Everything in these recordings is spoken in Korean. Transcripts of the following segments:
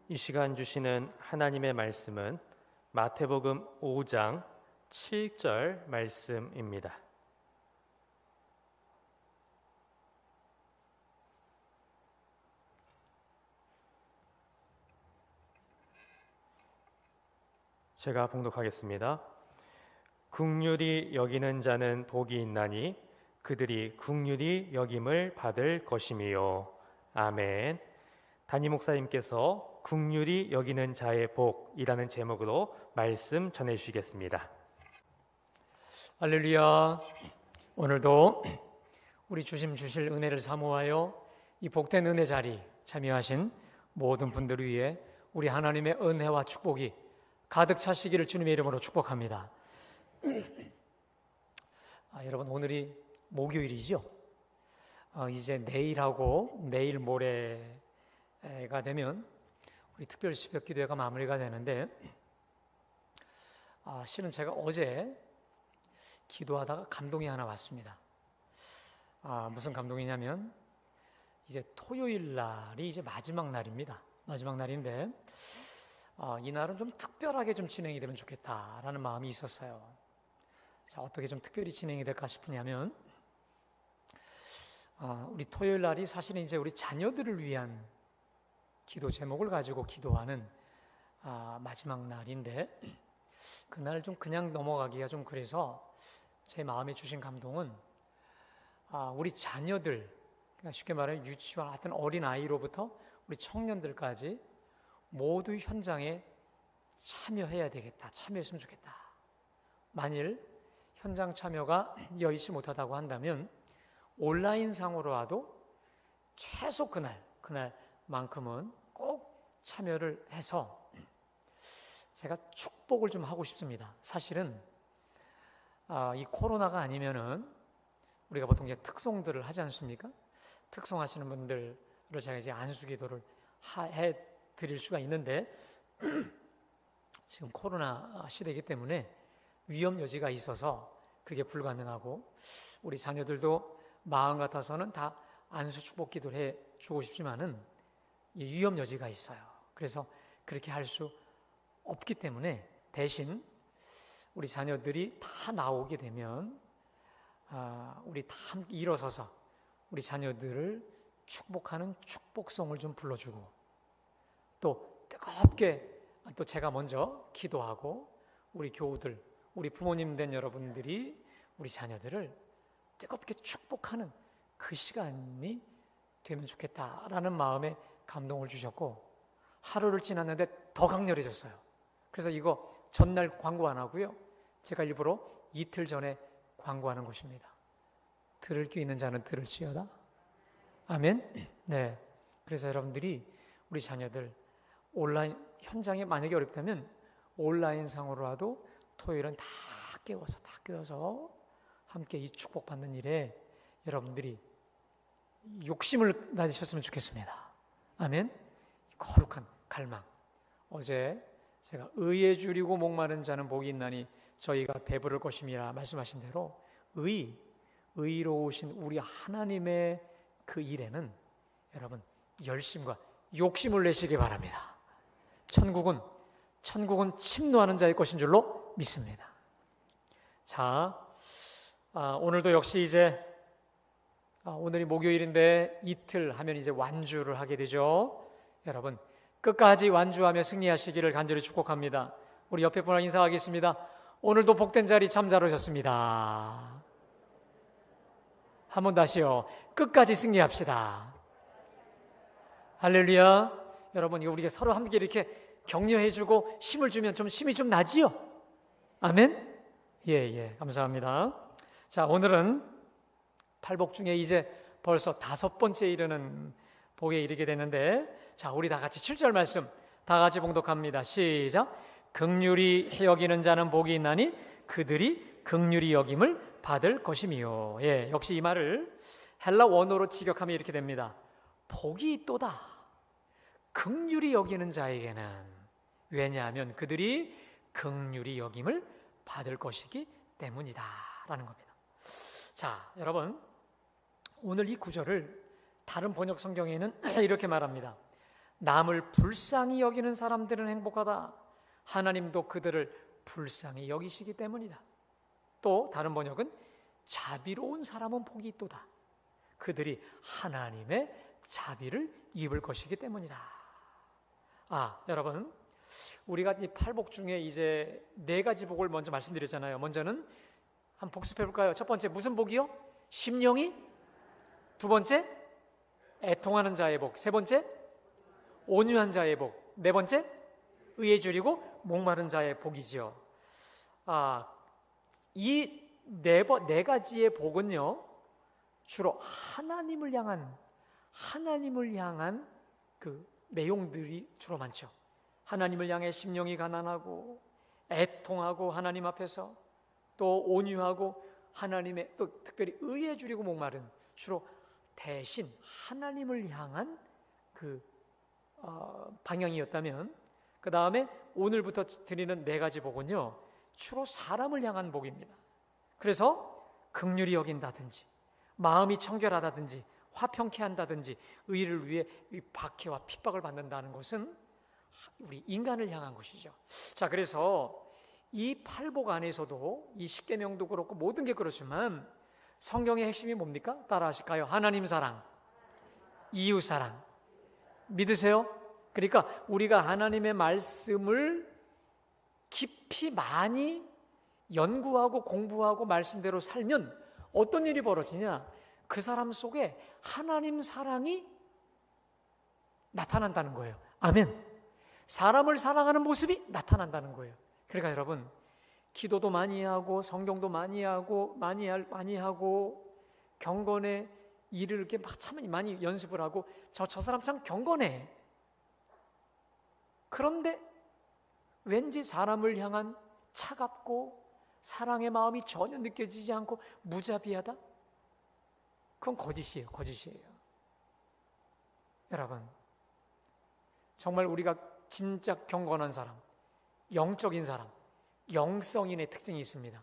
이 시간 주시는 하나님의 말씀은 마태복음 5장 7절 말씀입니다. 제가 봉독하겠습니다. 긍휼히 여기는 자는 복이 있나니 그들이 긍휼히 여김을 받을 것임이요. 아멘. 담임 목사님께서 긍휼히 여기는 자의 복이라는 제목으로 말씀 전해주시겠습니다. 할렐루야. 오늘도 우리 주심 주실 은혜를 사모하여 이 복된 은혜 자리 참여하신 모든 분들을 위해 우리 하나님의 은혜와 축복이 가득 차시기를 주님의 이름으로 축복합니다. 여러분, 오늘이 목요일이죠. 이제 내일하고 내일 모레가 되면 우리 특별 새벽 기도회가 마무리가 되는데, 실은 제가 어제 기도하다가 감동이 하나 왔습니다. 무슨 감동이냐면, 이제 토요일 날이 이제 마지막 날입니다. 마지막 날인데 이 날은 좀 특별하게 좀 진행이 되면 좋겠다라는 마음이 있었어요. 자, 어떻게 좀 특별히 진행이 될까 싶으냐면, 우리 토요일 날이 사실은 이제 우리 자녀들을 위한 기도 제목을 가지고 기도하는 마지막 날인데, 그날 좀 그냥 넘어가기가 좀 그래서 제 마음에 주신 감동은 우리 자녀들, 그러니까 쉽게 말하면 유치원 같은 어린 아이로부터 우리 청년들까지 모두 현장에 참여해야 되겠다, 참여했으면 좋겠다. 만일 현장 참여가 여의치 못하다고 한다면 온라인상으로라도 최소 그날만큼은 꼭 참여를 해서 제가 축복을 좀 하고 싶습니다. 사실은 이 코로나가 아니면은 우리가 보통 이제 특송들을 하지 않습니까? 특송하시는 분들을 제가 이제 안수기도를 해 드릴 수가 있는데, 지금 코로나 시대이기 때문에 위험 여지가 있어서 그게 불가능하고, 우리 자녀들도 마음 같아서는 다 안수 축복 기도를 해 주고 싶지만은 위험 여지가 있어요. 그래서 그렇게 할 수 없기 때문에 대신 우리 자녀들이 다 나오게 되면 우리 다 함께 일어서서 우리 자녀들을 축복하는 축복송을 좀 불러주고, 또 뜨겁게 또 제가 먼저 기도하고, 우리 교우들, 우리 부모님 된 여러분들이 우리 자녀들을 뜨겁게 축복하는 그 시간이 되면 좋겠다라는 마음에 감동을 주셨고, 하루를 지났는데 더 강렬해졌어요. 그래서 이거 전날 광고 안 하고요, 제가 일부러 이틀 전에 광고하는 것입니다. 들을 귀 있는 자는 들을지어다. 아멘. 네. 그래서 여러분들이 우리 자녀들 온라인 현장에 만약에 어렵다면 온라인상으로라도 토요일은 다 깨워서 함께 이 축복받는 일에 여러분들이 욕심을 가지셨으면 좋겠습니다. 아멘. 거룩한 갈망. 어제 제가 의에 줄이고 목마른 자는 복이 있나니 저희가 배부를 것임이라 말씀하신 대로 의로우신 우리 하나님의 그 일에는 여러분 열심과 욕심을 내시기 바랍니다. 천국은 침노하는 자의 것인 줄로 믿습니다. 자, 오늘도 역시 이제 오늘이 목요일인데 이틀 하면 이제 완주를 하게 되죠. 여러분 끝까지 완주하며 승리하시기를 간절히 축복합니다. 우리 옆에 분과 인사하겠습니다. 오늘도 복된 자리 참 잘 오셨습니다. 한 번 다시요. 끝까지 승리합시다. 할렐루야. 여러분, 이거 우리가 서로 함께 이렇게 격려해주고 힘을 주면 좀 힘이 좀 나지요? 아멘? 예, 감사합니다. 자, 오늘은 팔복 중에 이제 벌써 5번째 이르는 복에 이르게 됐는데, 자, 우리 다 같이 7절 말씀 다 같이 봉독합니다. 시작. 긍휼히 여기는 자는 복이 있나니 그들이 긍휼히 여김을 받을 것임이요. 예, 역시 이 말을 헬라 원어로 직역하면 이렇게 됩니다. 복이 있도다. 긍휼히 여기는 자에게는. 왜냐하면 그들이 긍휼히 여김을 받을 것이기 때문이다 라는 겁니다. 자, 여러분, 오늘 이 구절을 다른 번역 성경에는 이렇게 말합니다. 남을 불쌍히 여기는 사람들은 행복하다. 하나님도 그들을 불쌍히 여기시기 때문이다. 또 다른 번역은 자비로운 사람은 복이 있도다. 그들이 하나님의 자비를 입을 것이기 때문이다. 여러분, 우리가 이 팔복 중에 이제 4가지 복을 먼저 말씀드렸잖아요. 먼저는 한번 복습해 볼까요? 첫 번째 무슨 복이요? 심령이. 두 번째 애통하는 자의 복. 세 번째 온유한 자의 복. 네 번째 의에 줄이고 목마른 자의 복이지요. 이 네 가지의 복은요, 주로 하나님을 향한 그 내용들이 주로 많죠. 하나님을 향해 심령이 가난하고 애통하고 하나님 앞에서, 또 온유하고 하나님의, 또 특별히 의에 줄이고 목마른, 주로 대신 하나님을 향한 그 방향이었다면, 그 다음에 오늘부터 드리는 4가지 복은요, 주로 사람을 향한 복입니다. 그래서 긍휼히 여긴다든지, 마음이 청결하다든지, 화평케 한다든지, 의를 위해 박해와 핍박을 받는다는 것은 우리 인간을 향한 것이죠. 자, 그래서 이 팔복 안에서도 이 십계명도 그렇고 모든 게 그렇지만 성경의 핵심이 뭡니까? 따라 하실까요? 하나님 사랑, 이웃 사랑. 믿으세요? 그러니까 우리가 하나님의 말씀을 깊이 많이 연구하고 공부하고 말씀대로 살면 어떤 일이 벌어지냐? 그 사람 속에 하나님 사랑이 나타난다는 거예요. 아멘. 사람을 사랑하는 모습이 나타난다는 거예요. 그러니까 여러분, 기도도 많이 하고 성경도 많이 하고 경건의 일을 이렇게 참 많이 연습을 하고 저 사람 참 경건해. 그런데 왠지 사람을 향한 차갑고 사랑의 마음이 전혀 느껴지지 않고 무자비하다? 그건 거짓이에요. 여러분, 정말 우리가 진짜 경건한 사람, 영적인 사람, 영성인의 특징이 있습니다.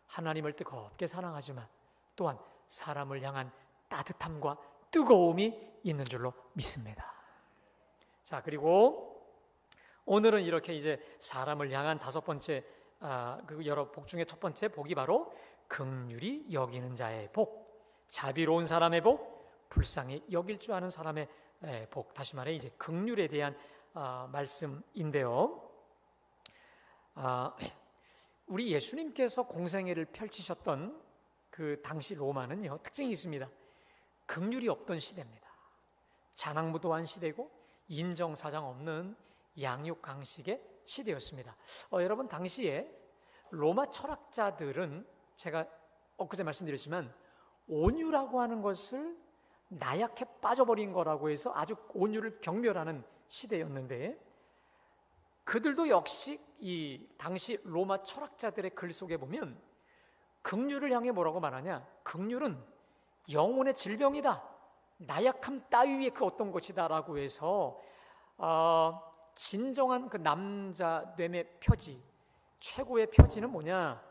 하나님을 뜨겁게 사랑하지만 또한 사람을 향한 따뜻함과 뜨거움이 있는 줄로 믿습니다. 자, 그리고 오늘은 이렇게 이제 사람을 향한 5번째, 그 여러 복 중에 첫 번째 복이 바로 긍휼히 여기는 자의 복, 자비로운 사람의 복, 불쌍히 여길 줄 아는 사람의 복. 다시 말해 이제 긍휼에 대한 말씀인데요. 우리 예수님께서 공생애를 펼치셨던 그 당시 로마는요, 특징이 있습니다. 긍휼이 없던 시대입니다. 잔악무도한 시대고 인정사정 없는 양육강식의 시대였습니다. 여러분, 당시에 로마 철학자들은 제가 엊그제 말씀드렸지만 온유라고 하는 것을 나약해 빠져버린 거라고 해서 아주 온유를 경멸하는 시대였는데, 그들도 역시 이 당시 로마 철학자들의 글 속에 보면 긍휼을 향해 뭐라고 말하냐? 긍휼은 영혼의 질병이다, 나약함 따위의 그 어떤 것이다 라고 해서 진정한 그 남자됨의 표지, 최고의 표지는 뭐냐?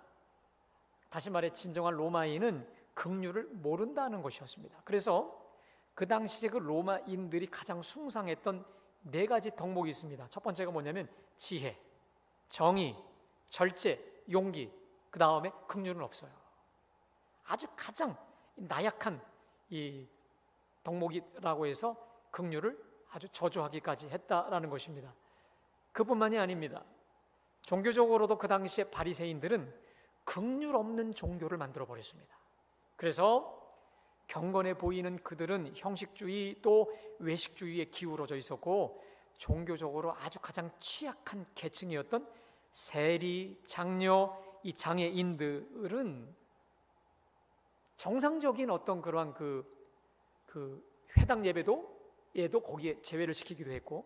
다시 말해 진정한 로마인은 긍휼을 모른다는 것이었습니다. 그래서 그 당시에 그 로마인들이 가장 숭상했던 4가지 덕목이 있습니다. 첫 번째가 뭐냐면 지혜, 정의, 절제, 용기. 그 다음에 긍휼은 없어요. 아주 가장 나약한 이 덕목이라고 해서 긍휼을 아주 저주하기까지 했다라는 것입니다. 그뿐만이 아닙니다. 종교적으로도 그 당시에 바리새인들은 긍휼 없는 종교를 만들어 버렸습니다. 그래서 경건해 보이는 그들은 형식주의 또 외식주의에 기울어져 있었고, 종교적으로 아주 가장 취약한 계층이었던 세리, 장녀, 이 장애인들은 정상적인 어떤 그러한 그 회당 예배도 거기에 제외를 시키기도 했고,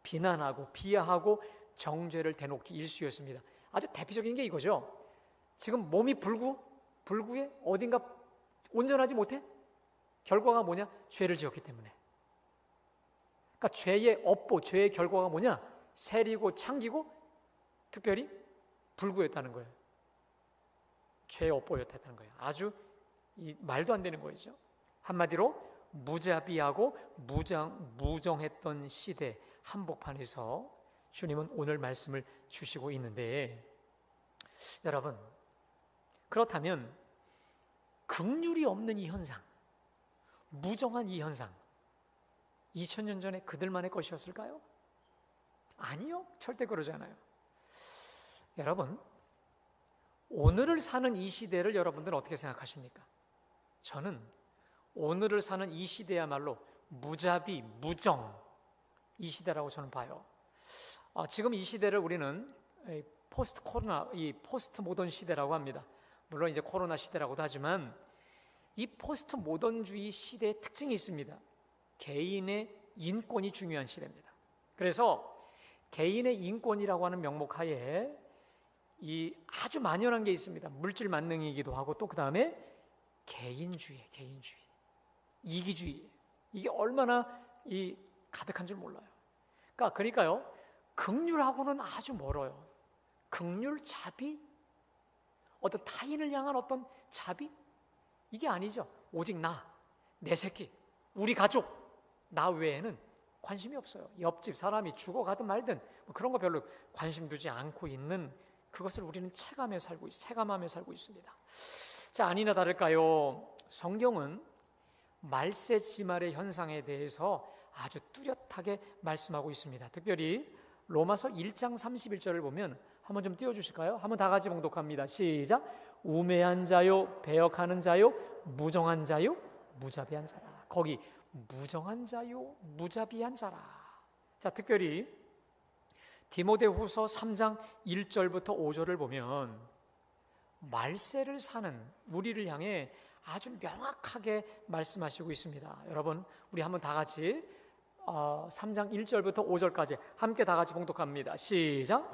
비난하고 비하하고 정죄를 대놓기 일쑤였습니다. 아주 대표적인 게 이거죠. 지금 몸이 불구에 어딘가 온전하지 못해? 결과가 뭐냐? 죄를 지었기 때문에. 그러니까 죄의 업보, 죄의 결과가 뭐냐? 세리고 창기고 특별히 불구였다는 거예요. 죄의 업보였다는 거예요. 아주 말도 안 되는 거죠. 한마디로 무자비하고 무정했던 시대, 한복판에서 주님은 오늘 말씀을 주시고 있는데, 여러분, 그렇다면 긍휼이 없는 이 현상, 무정한 이 현상, 2000년 전에 그들만의 것이었을까요? 아니요, 절대 그러지 않아요. 여러분, 오늘을 사는 이 시대를 여러분들은 어떻게 생각하십니까? 저는 오늘을 사는 이 시대야말로 무자비, 무정, 이 시대라고 저는 봐요. 지금 이 시대를 우리는 포스트 코로나, 이 포스트 모던 시대라고 합니다. 물론 이제 코로나 시대라고도 하지만 이 포스트 모던주의 시대의 특징이 있습니다. 개인의 인권이 중요한 시대입니다. 그래서 개인의 인권이라고 하는 명목 하에 이 아주 만연한 게 있습니다. 물질 만능이기도 하고 또 그 다음에 개인주의, 이기주의. 이게 얼마나 이 가득한 줄 몰라요. 그러니까요, 긍휼하고는 아주 멀어요. 긍휼, 자비, 어떤 타인을 향한 어떤 자비, 이게 아니죠. 오직 내 새끼, 우리 가족, 나 외에는 관심이 없어요. 옆집 사람이 죽어가든 말든 그런 거 별로 관심 두지 않고 있는, 그것을 우리는 체감하며 살고 있습니다. 자, 아니나 다를까요? 성경은 말세지말의 현상에 대해서 아주 뚜렷하게 말씀하고 있습니다. 특별히 로마서 1장 31절을 보면 한번 좀 띄워주실까요? 한번 다 같이 봉독합니다. 시작. 우매한 자요, 배역하는 자요, 무정한 자요, 무자비한 자라. 거기 무정한 자요, 무자비한 자라. 자, 특별히 디모데후서 3장 1절부터 5절을 보면 말세를 사는 우리를 향해 아주 명확하게 말씀하시고 있습니다. 여러분, 우리 한번 다 같이 3장 1절부터 5절까지 함께 다 같이 봉독합니다. 시작.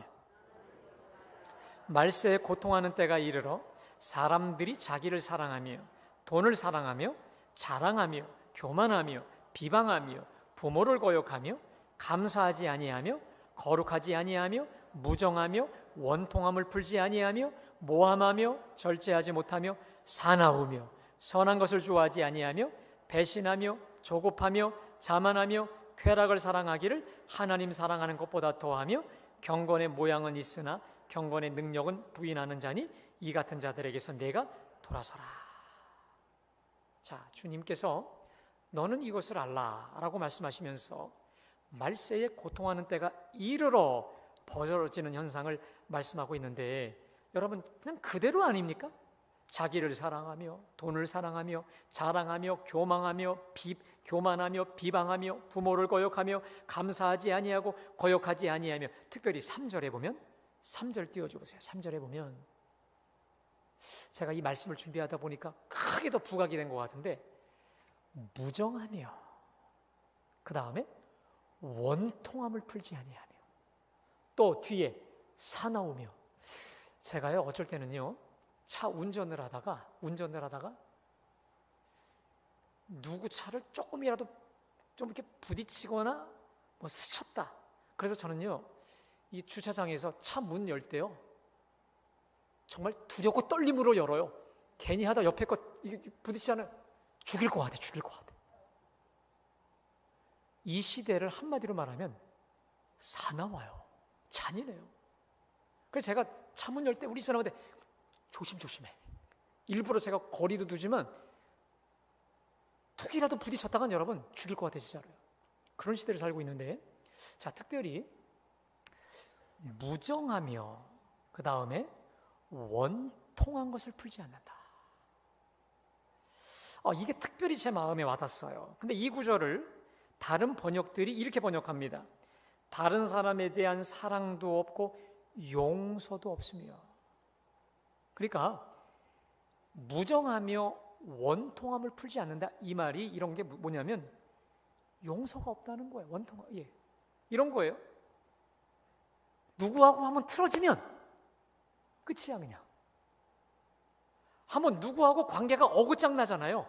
말세에 고통하는 때가 이르러 사람들이 자기를 사랑하며 돈을 사랑하며 자랑하며 교만하며 비방하며 부모를 거역하며 감사하지 아니하며 거룩하지 아니하며 무정하며 원통함을 풀지 아니하며 모함하며 절제하지 못하며 사나우며 선한 것을 좋아하지 아니하며 배신하며 조급하며 자만하며 쾌락을 사랑하기를 하나님 사랑하는 것보다 더하며 경건의 모양은 있으나 경건의 능력은 부인하는 자니 이 같은 자들에게서 내가 돌아서라. 자, 주님께서 너는 이것을 알라라고 말씀하시면서 말세에 고통하는 때가 이르러 벌어지는 현상을 말씀하고 있는데, 여러분, 그냥 그대로 아닙니까? 자기를 사랑하며 돈을 사랑하며 자랑하며 교만하며 비방하며 부모를 거역하며 감사하지 아니하고 거역하지 아니하며, 특별히 3절에 보면, 3절 띄워줘 보세요. 3절에 보면 제가 이 말씀을 준비하다 보니까 크게 더 부각이 된 것 같은데, 무정하며 그 다음에 원통함을 풀지 아니하며 또 뒤에 사나우며. 제가요, 어쩔 때는요, 차 운전을 하다가 누구 차를 조금이라도 좀 이렇게 부딪히거나 뭐 스쳤다. 그래서 저는요, 이 주차장에서 차 문 열 때요, 정말 두렵고 떨림으로 열어요. 괜히 하다 옆에 거 부딪히면 죽일 것 같아. 이 시대를 한마디로 말하면 사나워요. 잔인해요. 그래서 제가 차 문 열 때 우리 집 사람한테 조심해. 일부러 제가 거리도 두지만 툭이라도 부딪혔다간 여러분 죽일 것 같아, 진짜로요. 그런 시대를 살고 있는데, 자, 특별히 무정하며 그 다음에 원통한 것을 풀지 않는다. 이게 특별히 제 마음에 와닿았어요. 근데 이 구절을 다른 번역들이 이렇게 번역합니다. 다른 사람에 대한 사랑도 없고 용서도 없으며. 그러니까 무정하며 원통함을 풀지 않는다, 이 말이 이런 게 뭐냐면 용서가 없다는 거예요. 원통함, 이런 거예요. 누구하고 한번 틀어지면 끝이야. 그냥 한번 누구하고 관계가 어긋장 나잖아요.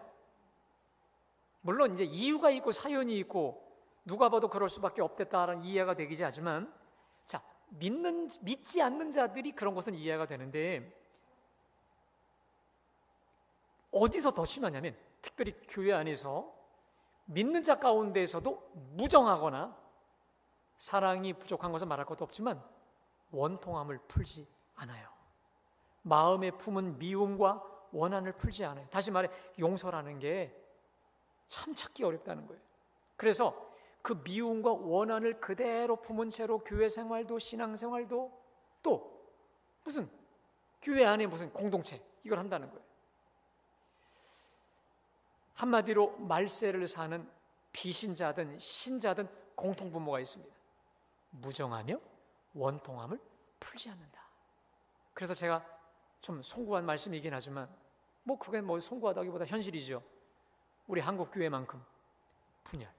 물론 이제 이유가 있고 사연이 있고 누가 봐도 그럴 수밖에 없겠다라는 이해가 되기지 하지만, 자, 믿지 않는 자들이 그런 것은 이해가 되는데, 어디서 더 심하냐면 특별히 교회 안에서 믿는 자 가운데에서도 무정하거나 사랑이 부족한 것은 말할 것도 없지만 원통함을 풀지 않아요. 마음에 품은 미움과 원한을 풀지 않아요. 다시 말해 용서라는 게 참 찾기 어렵다는 거예요. 그래서 그 미움과 원한을 그대로 품은 채로 교회 생활도 신앙생활도 또 무슨 교회 안에 무슨 공동체 이걸 한다는 거예요. 한마디로 말세를 사는 비신자든 신자든 공통분모가 있습니다. 무정하며 원통함을 풀지 않는다. 그래서 제가 좀 송구한 말씀이긴 하지만 그게 송구하다기보다 현실이죠. 우리 한국 교회만큼 분열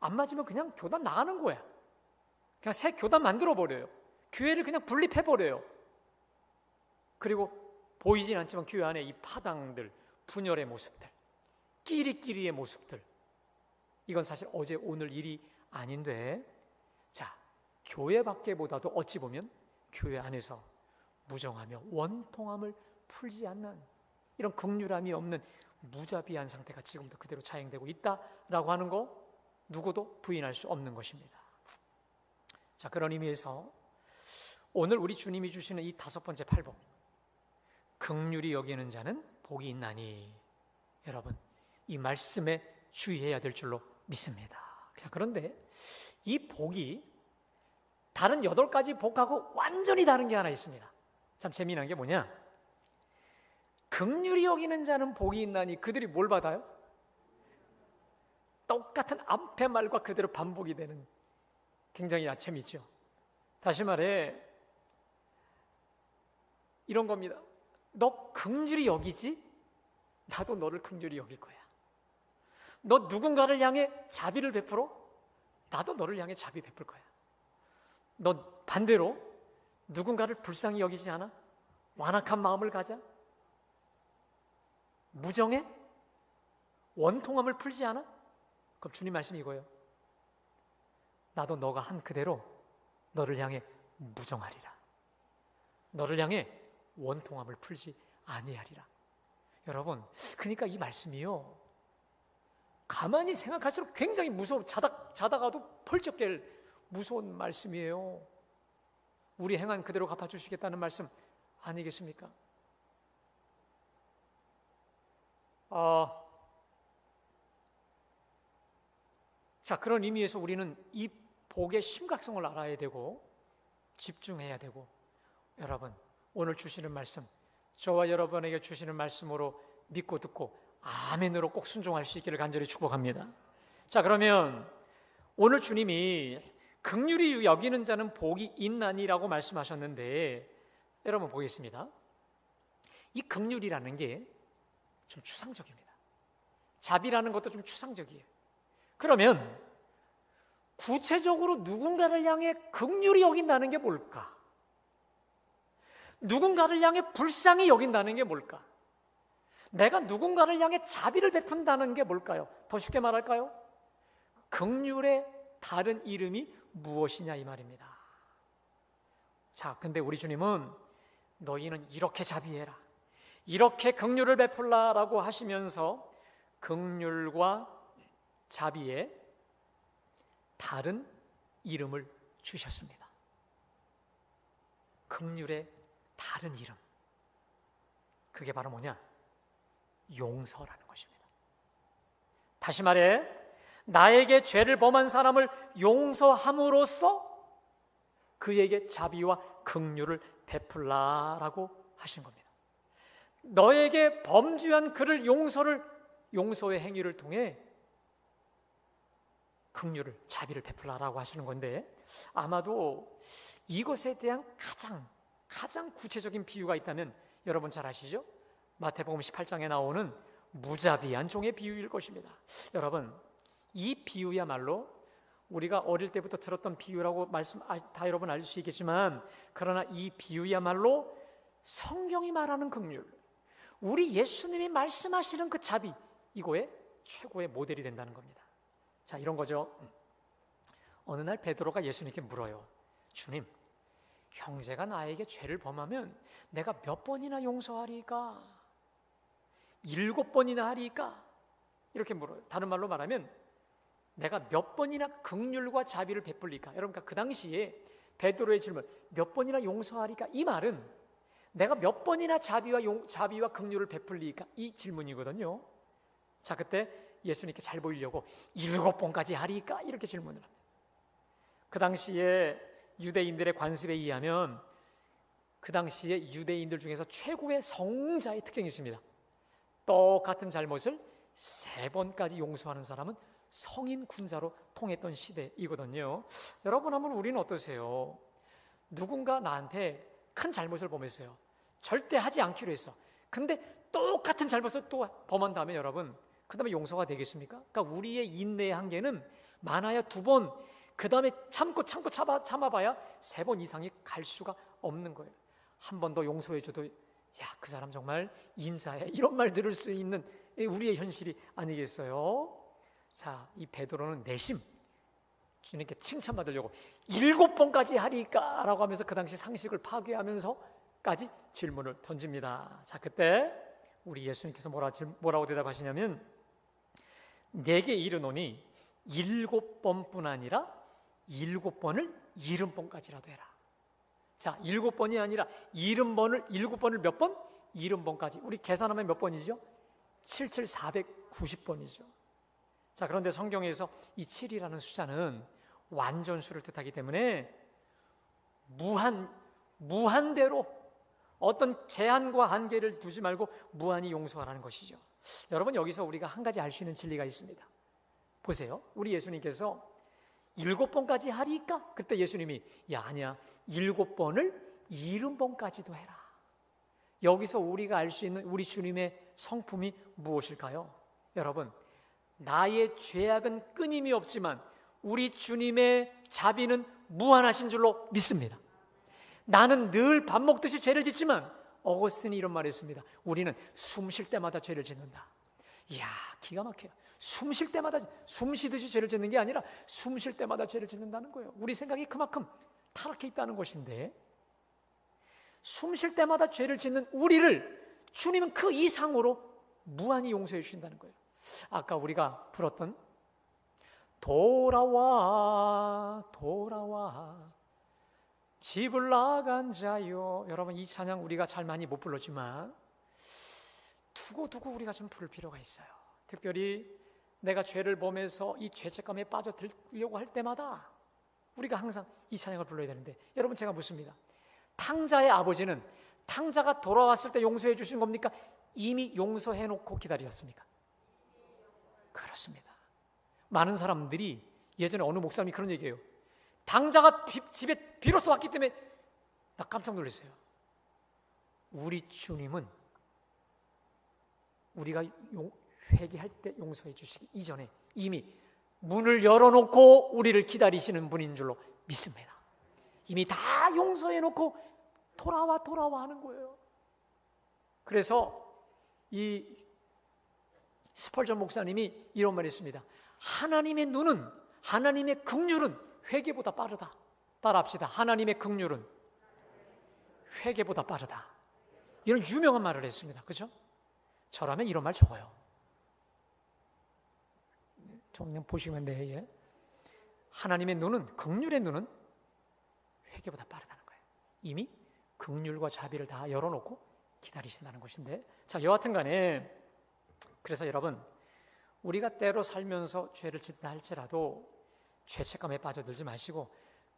안 맞으면 그냥 교단 나가는 거야. 그냥 새 교단 만들어 버려요. 교회를 그냥 분립해 버려요. 그리고 보이진 않지만 교회 안에 이 파당들, 분열의 모습들, 끼리끼리의 모습들, 이건 사실 어제 오늘 일이 아닌데, 자, 교회 밖에보다도 어찌 보면 교회 안에서 무정하며 원통함을 풀지 않는 이런 긍휼함이 없는 무자비한 상태가 지금도 그대로 자행되고 있다라고 하는 거 누구도 부인할 수 없는 것입니다. 자, 그런 의미에서 오늘 우리 주님이 주시는 이 5번째 팔복, 긍휼히 여기는 자는 복이 있나니, 여러분 이 말씀에 주의해야 될 줄로 믿습니다. 자, 그런데 이 복이 다른 8가지 복하고 완전히 다른 게 하나 있습니다. 참 재미난 게 뭐냐? 긍휼히 여기는 자는 복이 있나니 그들이 뭘 받아요? 똑같은 앞의 말과 그대로 반복이 되는 굉장히 야채미죠. 다시 말해 이런 겁니다. 너 긍휼히 여기지? 나도 너를 긍휼히 여길 거야. 너 누군가를 향해 자비를 베풀어? 나도 너를 향해 자비 베풀 거야. 너 반대로 누군가를 불쌍히 여기지 않아? 완악한 마음을 가져? 무정해? 원통함을 풀지 않아? 그럼 주님 말씀이 이거예요. 나도 너가 한 그대로 너를 향해 무정하리라. 너를 향해 원통함을 풀지 아니하리라. 여러분, 그러니까 이 말씀이요, 가만히 생각할수록 굉장히 무서워. 자다가도 펄쩍 깰 무서운 말씀이에요. 우리 행한 그대로 갚아주시겠다는 말씀 아니겠습니까? 자, 그런 의미에서 우리는 이 복의 심각성을 알아야 되고 집중해야 되고, 여러분 오늘 주시는 말씀, 저와 여러분에게 주시는 말씀으로 믿고 듣고 아멘으로 꼭 순종할 수 있기를 간절히 축복합니다. 자, 그러면 오늘 주님이 긍휼히 여기는 자는 복이 있나니라고 말씀하셨는데, 여러분 보겠습니다. 이 긍휼이라는 게 좀 추상적입니다. 자비라는 것도 좀 추상적이에요. 그러면 구체적으로 누군가를 향해 긍휼히 여긴다는 게 뭘까? 누군가를 향해 불쌍히 여긴다는 게 뭘까? 내가 누군가를 향해 자비를 베푼다는 게 뭘까요? 더 쉽게 말할까요? 긍휼의 다른 이름이 무엇이냐 이 말입니다. 자, 근데 우리 주님은 너희는 이렇게 자비해라, 이렇게 긍휼을 베풀라라고 하시면서 긍휼과 자비에 다른 이름을 주셨습니다. 긍휼의 다른 이름, 그게 바로 뭐냐? 용서라는 것입니다. 다시 말해, 나에게 죄를 범한 사람을 용서함으로써 그에게 자비와 긍휼을 베풀라라고 하신 겁니다. 너에게 범죄한 그를 용서의 행위를 통해 긍휼을, 자비를 베풀라라고 하시는 건데, 아마도 이것에 대한 가장 구체적인 비유가 있다면 여러분 잘 아시죠? 마태복음 18장에 나오는 무자비한 종의 비유일 것입니다. 여러분, 이 비유야말로 우리가 어릴 때부터 들었던 비유라고 다 여러분 알 수 있겠지만, 그러나 이 비유야말로 성경이 말하는 긍휼, 우리 예수님이 말씀하시는 그 자비, 이거의 최고의 모델이 된다는 겁니다. 자, 이런 거죠. 어느 날 베드로가 예수님께 물어요. 주님, 형제가 나에게 죄를 범하면 내가 몇 번이나 용서하리까? 7번이나 하리까? 이렇게 물어요. 다른 말로 말하면 내가 몇 번이나 긍휼과 자비를 베풀리까? 여러분, 그 당시에 베드로의 질문, 몇 번이나 용서하리까? 이 말은 내가 몇 번이나 자비와 긍휼을 베풀리까? 이 질문이거든요. 자, 그때 예수님께 잘 보이려고 7번까지 하리까? 이렇게 질문을 합니다. 그 당시에 유대인들의 관습에 의하면 그 당시에 유대인들 중에서 최고의 성자의 특징이 있습니다. 똑같은 잘못을 3번까지 용서하는 사람은 성인 군자로 통했던 시대이거든요. 여러분, 한번 우리는 어떠세요? 누군가 나한테 큰 잘못을 범했어요. 절대 하지 않기로 했어. 근데 똑같은 잘못을 또 범한 다음에 여러분, 그 다음에 용서가 되겠습니까? 그러니까 우리의 인내의 한계는 많아야 2번, 그 다음에 참고 참아봐야 3번 이상이 갈 수가 없는 거예요. 한 번 더 용서해줘도 야, 그 사람 정말 인자해, 이런 말 들을 수 있는 우리의 현실이 아니겠어요? 자, 이 베드로는 내심 주님께 칭찬받으려고 7번까지 하리까? 라고 하면서 그 당시 상식을 파괴하면서까지 질문을 던집니다. 자, 그때 우리 예수님께서 뭐라고 대답하시냐면, 내게 이르노니 7번뿐 아니라 7번을 70번까지라도 해라. 자, 7번이 아니라 7번을 몇 번? 70번까지. 우리 계산하면 몇 번이죠? 490번이죠. 자, 그런데 성경에서 이 7이라는 숫자는 완전수를 뜻하기 때문에 무한대로 어떤 제한과 한계를 두지 말고 무한히 용서하라는 것이죠. 여러분, 여기서 우리가 한 가지 알 수 있는 진리가 있습니다. 보세요. 우리 예수님께서 7번까지 하리까? 그때 예수님이 야, 아니야, 7번을 70번까지도 해라. 여기서 우리가 알 수 있는 우리 주님의 성품이 무엇일까요? 여러분, 나의 죄악은 끊임이 없지만 우리 주님의 자비는 무한하신 줄로 믿습니다. 나는 늘 밥 먹듯이 죄를 짓지만 어거스틴이 이런 말을 했습니다. 우리는 숨 쉴 때마다 죄를 짓는다. 이야, 기가 막혀요. 숨 쉴 때마다, 숨 쉬듯이 죄를 짓는 게 아니라 숨 쉴 때마다 죄를 짓는다는 거예요. 우리 생각이 그만큼 타락해 있다는 것인데, 숨 쉴 때마다 죄를 짓는 우리를 주님은 그 이상으로 무한히 용서해 주신다는 거예요. 아까 우리가 불었던 돌아와 집을 나간 자요. 여러분, 이 찬양 우리가 잘 많이 못 불렀지만 두고두고 우리가 좀 부를 필요가 있어요. 특별히 내가 죄를 범해서 이 죄책감에 빠져들려고 할 때마다 우리가 항상 이 찬양을 불러야 되는데, 여러분, 제가 묻습니다. 탕자의 아버지는 탕자가 돌아왔을 때 용서해 주신 겁니까? 이미 용서해 놓고 기다렸습니까? 그렇습니다. 많은 사람들이 예전에 어느 목사님이 그런 얘기해요. 탕자가 집에 비로소 왔기 때문에 나 깜짝 놀랐어요. 우리 주님은 우리가 회개할 때 용서해 주시기 이전에 이미 문을 열어놓고 우리를 기다리시는 분인 줄로 믿습니다. 이미 다 용서해 놓고 돌아와 하는 거예요. 그래서 이 스펄전 목사님이 이런 말을 했습니다. 하나님의 눈은, 하나님의 긍휼은 회개보다 빠르다. 따라합시다. 하나님의 긍휼은 회개보다 빠르다. 이런 유명한 말을 했습니다. 그렇죠? 저라면 이런 말 적어요. 그냥 보시면 돼요. 예. 하나님의 눈은, 긍휼의 눈은 회개보다 빠르다는 거예요. 이미 긍휼과 자비를 다 열어놓고 기다리신다는 것인데, 자, 여하튼 간에 그래서 여러분, 우리가 때로 살면서 죄를 짓다 할지라도 죄책감에 빠져들지 마시고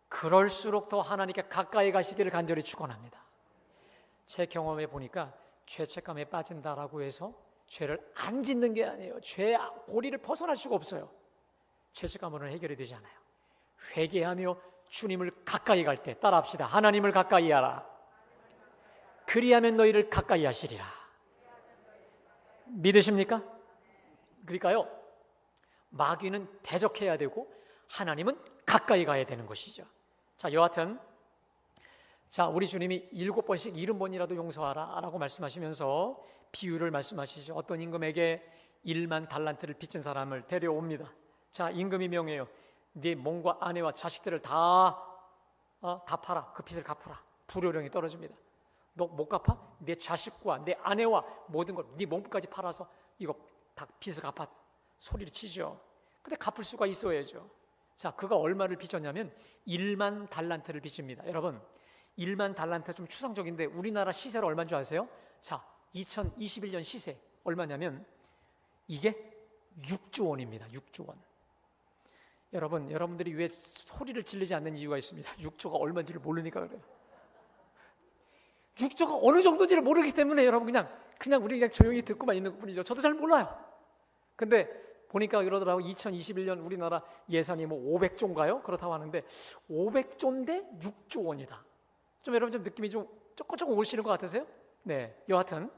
그럴수록 더 하나님께 가까이 가시기를 간절히 축원합니다. 제 경험에 보니까 죄책감에 빠진다라고 해서 죄를 안 짓는 게 아니에요. 죄 고리를 벗어날 수가 없어요. 죄책감으로는 해결이 되지 않아요. 회개하며 주님을 가까이 갈 때 따라합시다. 하나님을 가까이 하라. 그리하면 너희를 가까이 하시리라. 믿으십니까? 그러니까요, 마귀는 대적해야 되고 하나님은 가까이 가야 되는 것이죠. 자, 여하튼 자, 우리 주님이 7번씩 70번이라도 용서하라 라고 말씀하시면서 비유를 말씀하시죠. 어떤 임금에게 1만 달란트를 빚진 사람을 데려옵니다. 자, 임금이 명해요. 네 몸과 아내와 자식들을 다 팔아. 그 빚을 갚으라. 불효령이 떨어집니다. 너 못 갚아? 내 자식과 내 아내와 모든 걸 네 몸까지 팔아서 이거 다 빚을 갚아. 소리를 치죠. 근데 갚을 수가 있어야죠. 자, 그가 얼마를 빚었냐면 1만 달란트를 빚집니다. 여러분, 1만 달란트 좀 추상적인데 우리나라 시세로 얼마인 줄 아세요? 자, 2021년 시세 얼마냐면 이게 6조 원입니다. 6조 원. 여러분, 여러분들이 왜 소리를 지르지 않는 이유가 있습니다. 6조가 얼마인지를 모르니까 그래요. 6조가 어느 정도인지를 모르기 때문에 여러분 그냥 우리 그냥 조용히 듣고만 있는 것뿐이죠. 저도 잘 몰라요. 근데 보니까 그러더라고. 2021년 우리나라 예산이 뭐 500조인가요? 그렇다고 하는데 500조인데 6조 원이다. 좀 여러분 좀 느낌이 좀 조금 오시는 것 같으세요? 네, 여하튼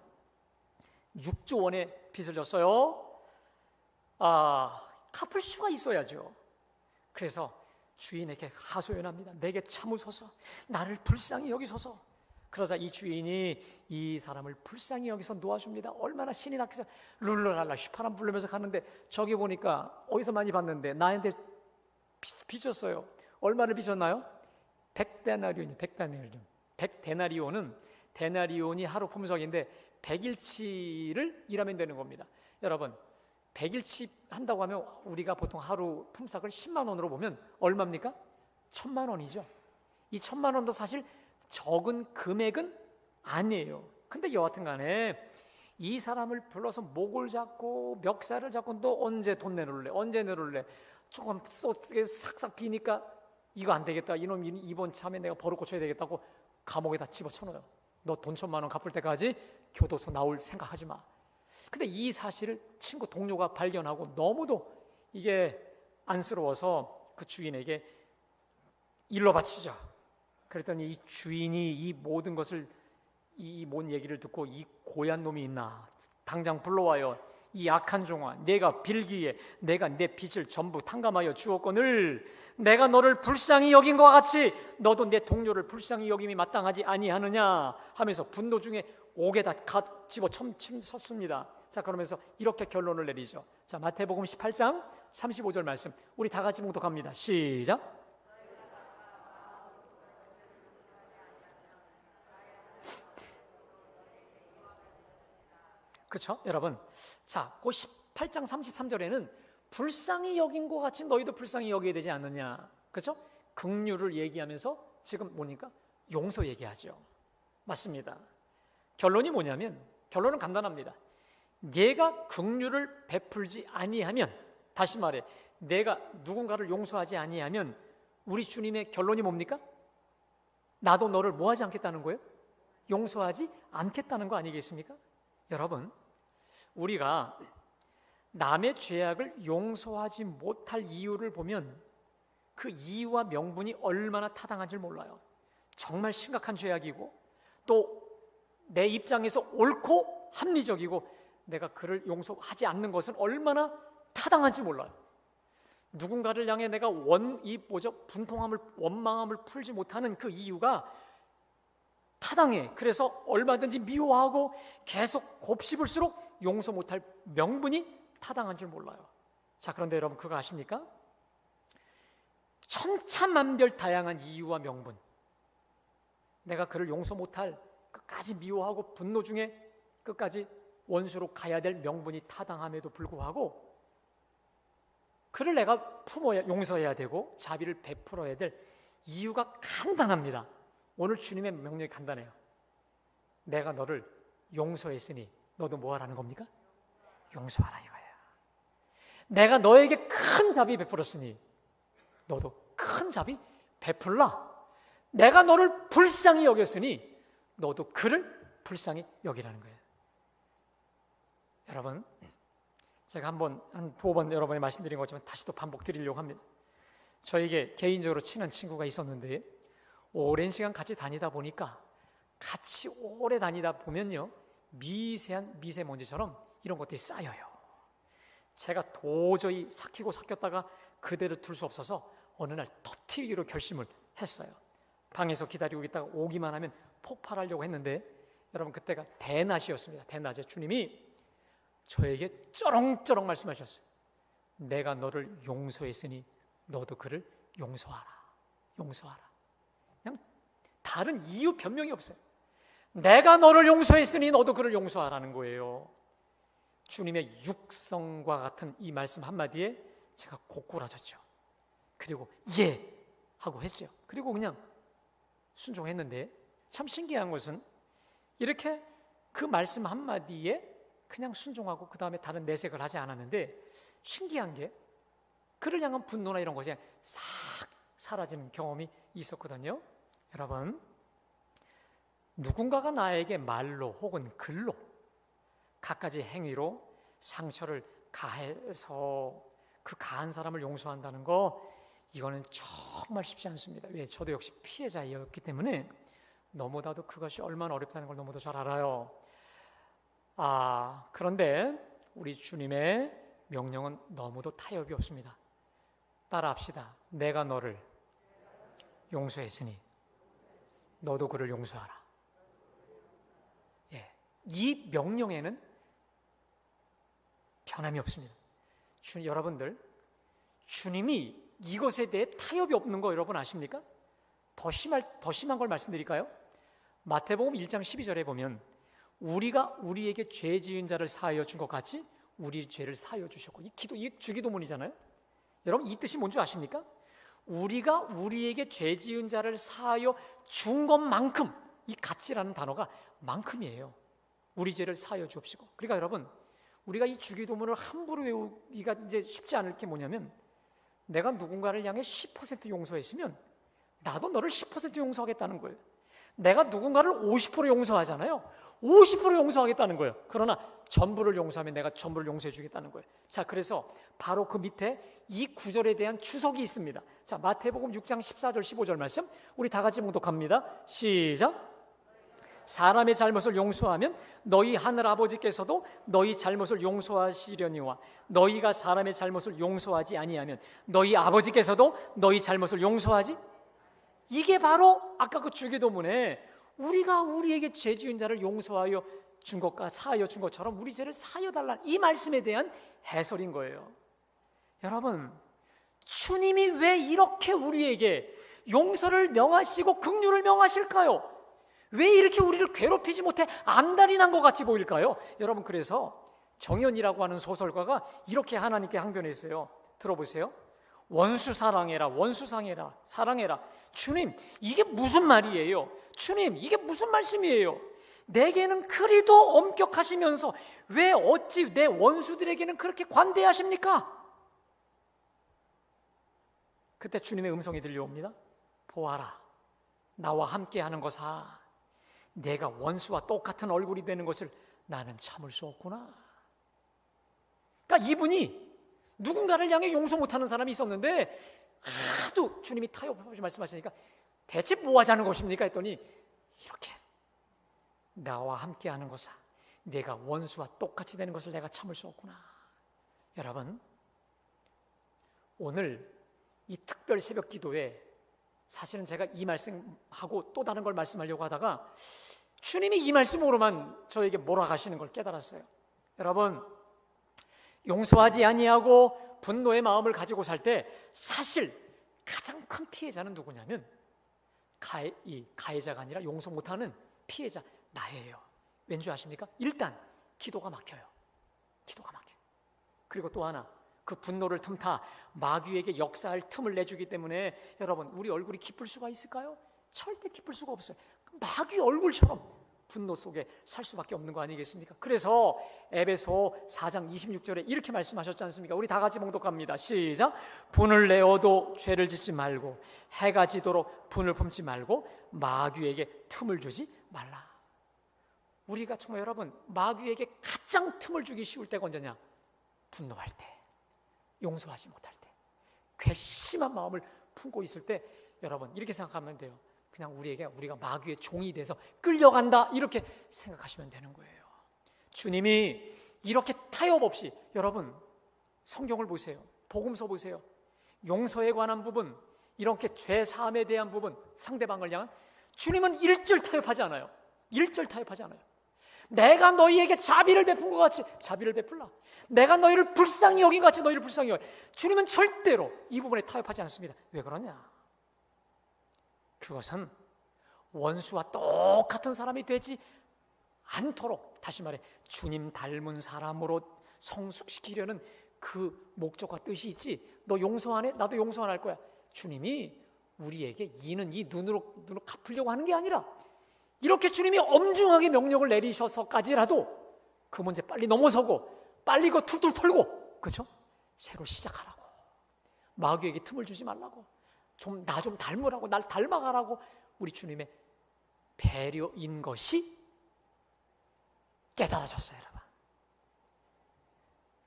6조 원의 빚을 졌어요. 갚을 수가 있어야죠. 그래서 주인에게 하소연합니다. 내게 참으소서, 나를 불쌍히 여기소서. 그러자 이 주인이 이 사람을 불쌍히 여기서 놓아줍니다. 얼마나 신이 낙해서 룰루랄라 휘파람 부르면서 가는데 저기 보니까 어디서 많이 봤는데 나한테 빚졌어요. 얼마를 빚었나요? 100데나리온이 100데나리온. 100데나리온은 데나리온이 하루 품삯인데 100일치를 일하면 되는 겁니다. 여러분, 100일치 한다고 하면 우리가 보통 하루 품삯을 10만 원으로 보면 얼마입니까? 1000만 원이죠. 이 1000만 원도 사실 적은 금액은 아니에요. 근데 여하튼 간에 이 사람을 불러서 목을 잡고 멱살을 잡고 너 언제 돈 내놓을래? 언제 내놓을래? 조금 싹싹 비니까 이거 안 되겠다. 이놈 이번 참에 내가 버릇 고쳐야 되겠다고 감옥에다 집어쳐넣어요. 너 돈 1000만 원 갚을 때까지 교도소 나올 생각하지 마. 근데 이 사실을 친구 동료가 발견하고 너무도 이게 안쓰러워서 그 주인에게 일러 바치자. 그랬더니 이 주인이 이 모든 것을 이 뭔 얘기를 듣고 이 고얀 놈이 있나 당장 불러와요. 이 악한 종아, 내가 빌기에 내가 내 빚을 전부 탕감하여 주었거늘 내가 너를 불쌍히 여긴 것과 같이 너도 내 동료를 불쌍히 여김이 마땅하지 아니하느냐 하면서 분노 중에 옥에다 집어 쳤습니다. 자, 그러면서 이렇게 결론을 내리죠. 자, 마태복음 18장 35절 말씀 우리 다 같이 봉독합니다. 시작. 그렇죠? 여러분, 자, 그 18장 33절에는 불쌍히 여긴 것 같이 너희도 불쌍히 여겨야 되지 않느냐. 그렇죠? 긍휼을 얘기하면서 지금 뭐니까 용서 얘기하죠. 맞습니다. 결론이 뭐냐면 결론은 간단합니다. 내가 긍휼을 베풀지 아니하면, 다시 말해 내가 누군가를 용서하지 아니하면 우리 주님의 결론이 뭡니까? 나도 너를 뭐 하지 않겠다는 거예요? 용서하지 않겠다는 거 아니겠습니까? 여러분, 우리가 남의 죄악을 용서하지 못할 이유를 보면 그 이유와 명분이 얼마나 타당한 줄 몰라요. 정말 심각한 죄악이고 또 내 입장에서 옳고 합리적이고 내가 그를 용서하지 않는 것은 얼마나 타당한지 몰라요. 누군가를 향해 내가 분통함을, 원망함을 풀지 못하는 그 이유가 타당해. 그래서 얼마든지 미워하고 계속 곱씹을수록 용서 못할 명분이 타당한 줄 몰라요. 자, 그런데 여러분 그거 아십니까? 천차만별 다양한 이유와 명분, 내가 그를 용서 못할 끝까지 미워하고 분노 중에 끝까지 원수로 가야 될 명분이 타당함에도 불구하고 그를 내가 용서해야 되고 자비를 베풀어야 될 이유가 간단합니다. 오늘 주님의 명령이 간단해요. 내가 너를 용서했으니 너도 뭐 하라는 겁니까? 용서하라 이거예요. 내가 너에게 큰 자비 베풀었으니 너도 큰 자비 베풀라. 내가 너를 불쌍히 여겼으니 너도 그를 불쌍히 여기라는 거예요. 여러분, 제가 한 두어 번 여러분이 말씀드린 것처럼 다시 또 반복 드리려고 합니다. 저에게 개인적으로 친한 친구가 있었는데 오랜 시간 같이 다니다 보니까 같이 오래 다니다 보면요, 미세한 미세먼지처럼 이런 것들이 쌓여요. 제가 도저히 삭혔다가 그대로 둘 수 없어서 어느 날 터뜨리기로 결심을 했어요. 방에서 기다리고 있다가 오기만 하면 폭발하려고 했는데 여러분 그때가 대낮이었습니다. 대낮에 주님이 저에게 쩌렁쩌렁 말씀하셨어요. 내가 너를 용서했으니 너도 그를 용서하라. 용서하라. 그냥 다른 이유 변명이 없어요. 내가 너를 용서했으니 너도 그를 용서하라는 거예요. 주님의 육성과 같은 이 말씀 한마디에 제가 고꾸라졌죠. 그리고 예 하고 했어요. 그리고 그냥 순종했는데 참 신기한 것은 이렇게 그 말씀 한마디에 그냥 순종하고 그 다음에 다른 내색을 하지 않았는데, 신기한 게 그를 향한 분노나 이런 것이 싹 사라지는 경험이 있었거든요. 여러분, 누군가가 나에게 말로 혹은 글로 갖가지 행위로 상처를 가해서 그 가한 사람을 용서한다는 거, 이거는 정말 쉽지 않습니다. 왜? 저도 역시 피해자였기 때문에 너무나도 그것이 얼마나 어렵다는 걸 너무도 잘 알아요. 그런데 우리 주님의 명령은 너무도 타협이 없습니다. 따라합시다. 내가 너를 용서했으니 너도 그를 용서하라. 예, 이 명령에는 변함이 없습니다. 여러분들, 주님이 이것에 대해 타협이 없는 거 여러분 아십니까? 더 심한 걸 말씀드릴까요? 마태복음 1장 12절에 보면 우리가 우리에게 죄 지은 자를 사하여 준 것 같이 우리 죄를 사하여 주셨고, 이 주기도문이잖아요. 여러분, 이 뜻이 뭔지 아십니까? 우리가 우리에게 죄 지은 자를 사하여 준 것만큼, 이 같이라는 단어가 만큼이에요. 우리 죄를 사하여 주옵시고. 그러니까 여러분, 우리가 이 주기도문을 함부로 외우기가 이제 쉽지 않을 게 뭐냐면, 내가 누군가를 향해 10% 용서했으면 나도 너를 10% 용서하겠다는 거예요. 내가 누군가를 50% 용서하잖아요. 50% 용서하겠다는 거예요. 그러나 전부를 용서하면 내가 전부를 용서해 주겠다는 거예요. 자, 그래서 바로 그 밑에 이 구절에 대한 주석이 있습니다. 자, 마태복음 6장 14절 15절 말씀 우리 다 같이 봉독합니다. 시작. 사람의 잘못을 용서하면 너희 하늘 아버지께서도 너희 잘못을 용서하시려니와 너희가 사람의 잘못을 용서하지 아니하면 너희 아버지께서도 너희 잘못을 용서하지. 이게 바로 아까 그 주기도문에 우리가 우리에게 죄 지은 자를 용서하여 준 것과 사하여 준 것처럼 우리 죄를 사하여 달라는 이 말씀에 대한 해설인 거예요. 여러분, 주님이 왜 이렇게 우리에게 용서를 명하시고 긍휼을 명하실까요? 왜 이렇게 우리를 괴롭히지 못해 안달이 난 것 같이 보일까요? 여러분, 그래서 정연이라고 하는 소설가가 이렇게 하나님께 항변했어요. 들어보세요. 원수 사랑해라, 원수 사랑해라. 주님, 이게 무슨 말이에요? 주님, 이게 무슨 말씀이에요? 내게는 그리도 엄격하시면서 왜 어찌 내 원수들에게는 그렇게 관대하십니까? 그때 주님의 음성이 들려옵니다. 보아라, 나와 함께하는 것아, 내가 원수와 똑같은 얼굴이 되는 것을 나는 참을 수 없구나. 그러니까 이분이 누군가를 향해 용서 못하는 사람이 있었는데 하도 주님이 타협 없이 말씀하시니까 대체 뭐 하자는 것입니까? 했더니 이렇게 나와 함께하는 것아, 내가 원수와 똑같이 되는 것을 내가 참을 수 없구나. 여러분, 오늘 이 특별 새벽 기도에 사실은 제가 이 말씀하고 또 다른 걸 말씀하려고 하다가 주님이 이 말씀으로만 저에게 몰아가시는 걸 깨달았어요. 여러분, 용서하지 아니하고 분노의 마음을 가지고 살 때 사실 가장 큰 피해자는 누구냐면 가해자가 아니라 용서 못하는 피해자 나예요. 왠지 아십니까? 일단 기도가 막혀요. 기도가 막혀요. 그리고 또 하나, 그 분노를 틈타 마귀에게 역사할 틈을 내주기 때문에 여러분, 우리 얼굴이 기쁠 수가 있을까요? 절대 기쁠 수가 없어요. 마귀 얼굴처럼 분노 속에 살 수밖에 없는 거 아니겠습니까? 그래서 에베소 4장 26절에 이렇게 말씀하셨지 않습니까? 우리 다 같이 봉독합니다. 시작. 분을 내어도 죄를 짓지 말고 해가 지도록 분을 품지 말고 마귀에게 틈을 주지 말라. 우리가 정말 여러분, 마귀에게 가장 틈을 주기 쉬울 때가 언제냐? 분노할 때, 용서하지 못할 때, 괘씸한 마음을 품고 있을 때, 여러분 이렇게 생각하면 돼요. 그냥 우리가 마귀의 종이 돼서 끌려간다, 이렇게 생각하시면 되는 거예요. 주님이 이렇게 타협 없이, 여러분 성경을 보세요. 복음서 보세요. 용서에 관한 부분, 이렇게 죄 사함에 대한 부분, 상대방을 향한, 주님은 일절 타협하지 않아요. 일절 타협하지 않아요. 내가 너희에게 자비를 베푼 것 같이 자비를 베풀라. 내가 너희를 불쌍히 여긴 것 같이 너희를 불쌍히 여겨. 주님은 절대로 이 부분에 타협하지 않습니다. 왜 그러냐? 그것은 원수와 똑같은 사람이 되지 않도록, 다시 말해 주님 닮은 사람으로 성숙시키려는 그 목적과 뜻이 있지. 너 용서 안 해? 나도 용서 안 할 거야. 주님이 우리에게 이는 이 눈으로 갚으려고 하는 게 아니라 이렇게 주님이 엄중하게 명령을 내리셔서까지라도 그 문제 빨리 넘어서고 빨리 이거 툴툴 털고, 그렇죠? 새로 시작하라고. 마귀에게 틈을 주지 말라고. 나 좀 닮으라고, 날 닮아가라고. 우리 주님의 배려인 것이 깨달아졌어요, 여러분.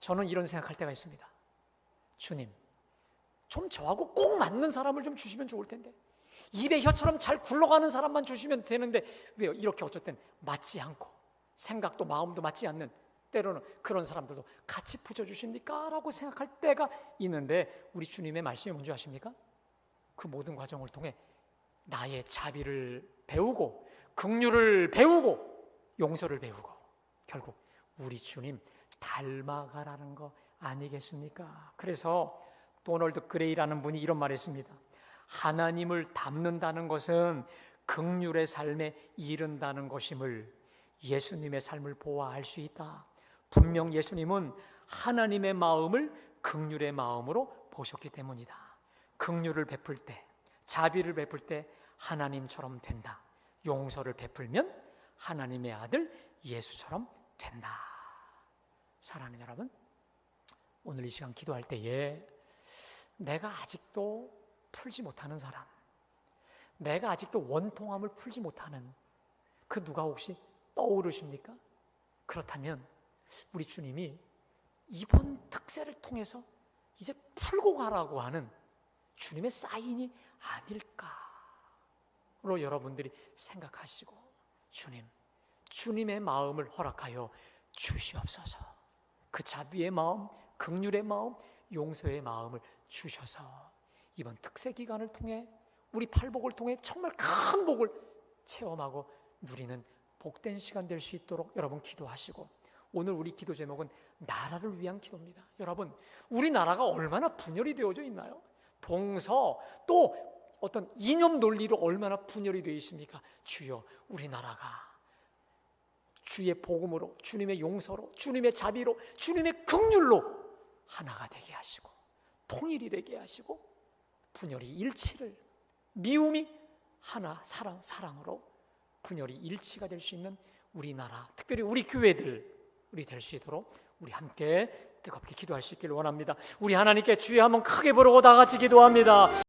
저는 이런 생각할 때가 있습니다. 주님, 좀 저하고 꼭 맞는 사람을 좀 주시면 좋을 텐데, 입에 혀처럼 잘 굴러가는 사람만 주시면 되는데 왜요? 이렇게 어쨌든 맞지 않고 생각도 마음도 맞지 않는, 때로는 그런 사람들도 같이 붙여주십니까? 라고 생각할 때가 있는데, 우리 주님의 말씀이 뭔지 아십니까? 그 모든 과정을 통해 나의 자비를 배우고 긍휼을 배우고 용서를 배우고 결국 우리 주님 닮아가라는 거 아니겠습니까? 그래서 도널드 그레이라는 분이 이런 말을 했습니다. 하나님을 닮는다는 것은 긍휼의 삶에 이른다는 것임을 예수님의 삶을 보아할 수 있다. 분명 예수님은 하나님의 마음을 긍휼의 마음으로 보셨기 때문이다. 긍휼을 베풀 때, 자비를 베풀 때 하나님처럼 된다. 용서를 베풀면 하나님의 아들 예수처럼 된다. 사랑하는 여러분, 오늘 이 시간 기도할 때에 내가 아직도 풀지 못하는 사람, 내가 아직도 원통함을 풀지 못하는 그 누가 혹시 떠오르십니까? 그렇다면 우리 주님이 이번 특세를 통해서 이제 풀고 가라고 하는 주님의 사인이 아닐까로 여러분들이 생각하시고, 주님, 주님의 마음을 허락하여 주시옵소서. 그 자비의 마음, 긍휼의 마음, 용서의 마음을 주셔서 이번 특세 기간을 통해 우리 팔복을 통해 정말 큰 복을 체험하고 누리는 복된 시간 될 수 있도록 여러분 기도하시고, 오늘 우리 기도 제목은 나라를 위한 기도입니다. 여러분, 우리나라가 얼마나 분열이 되어져 있나요? 동서 또 어떤 이념 논리로 얼마나 분열이 되어 있습니까? 주여, 우리나라가 주의 복음으로, 주님의 용서로, 주님의 자비로, 주님의 긍휼로 하나가 되게 하시고 통일이 되게 하시고 분열이 일치를, 미움이 하나, 사랑으로 분열이 일치가 될 수 있는 우리나라, 특별히 우리 교회들이 될 수 있도록 우리 함께 뜨겁게 기도할 수 있기를 원합니다. 우리 하나님께 주여 한번 크게 부르고 다 같이 기도합니다.